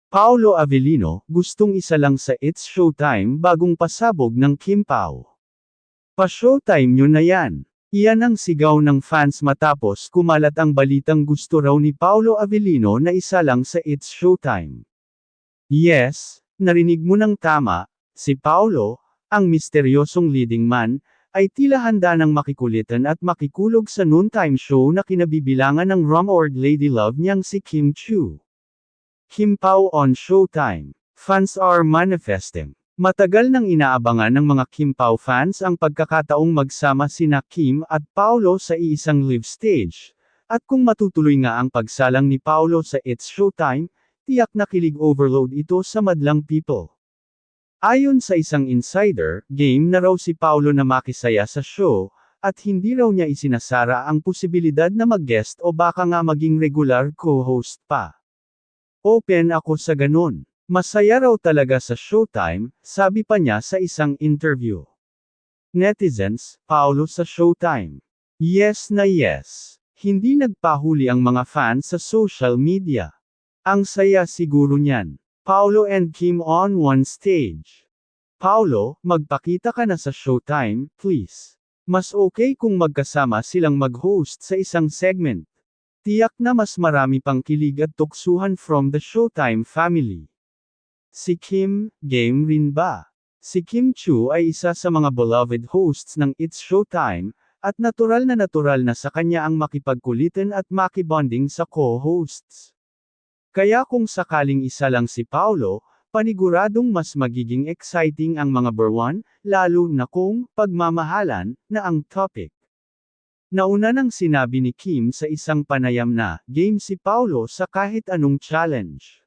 Paolo Avellino, gustong isa lang sa It's Showtime bagong pasabog ng Kim Pao. Pa-showtime nyo na yan. Iyan ang sigaw ng fans matapos kumalat ang balitang gusto raw ni Paolo Avellino na isa lang sa It's Showtime. Yes, narinig mo ng tama, si Paolo, ang misteryosong leading man, ay tila handa ng makikulitan at makikulog sa noontime show na kinabibilangan ng rumored lady love niyang si Kim Chiu. Kim Pao on Showtime. Fans are manifesting. Matagal nang inaabangan ng mga Kim Pao fans ang pagkakataong magsama sina Kim at Paolo sa iisang live stage. At kung matutuloy nga ang pagsalang ni Paolo sa It's Showtime, tiyak na kilig overload ito sa madlang people. Ayon sa isang insider, game na raw si Paolo na makisaya sa show, at hindi raw niya isinasara ang posibilidad na mag-guest o baka nga maging regular co-host pa. Open ako sa ganun. Masaya raw talaga sa Showtime, sabi pa niya sa isang interview. Netizens, Paolo sa Showtime. Yes na yes. Hindi nagpahuli ang mga fans sa social media. Ang saya siguro niyan. Paolo and Kim on one stage. Paolo, magpakita ka na sa Showtime, please. Mas okay kung magkasama silang mag-host sa isang segment. Tiyak na mas marami pang kilig at tuksuhan from the Showtime family. Si Kim, game rin ba? Si Kim Chiu ay isa sa mga beloved hosts ng It's Showtime, at natural na sa kanya ang makipagkulitan at makibonding sa co-hosts. Kaya kung sakaling isa lang si Paolo, paniguradong mas magiging exciting ang mga berwan, lalo na kung pagmamahalan na ang topic. Nauna nang sinabi ni Kim sa isang panayam na game si Paolo sa kahit anong challenge.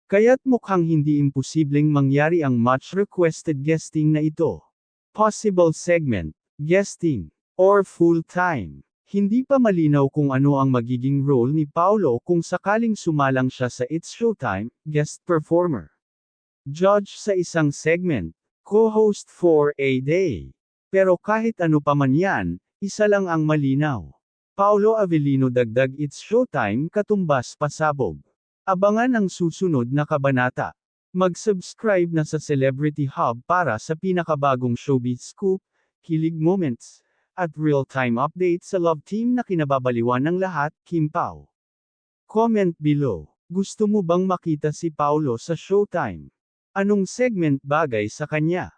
Kaya't mukhang hindi imposibleng mangyari ang much-requested guesting na ito. Possible segment, guesting, or full-time. Hindi pa malinaw kung ano ang magiging role ni Paolo kung sakaling sumalang siya sa It's Showtime, guest performer. Judge sa isang segment, co-host for a day. Pero kahit ano pa man yan, isa lang ang malinaw. Paolo Avellino dagdag It's Showtime katumbas pasabog. Abangan ang susunod na kabanata. Mag-subscribe na sa Celebrity Hub para sa pinakabagong showbiz scoop, kilig moments, at real-time updates sa love team na kinababaliwan ng lahat, Kim Pao. Comment below. Gusto mo bang makita si Paolo sa Showtime? Anong segment bagay sa kanya?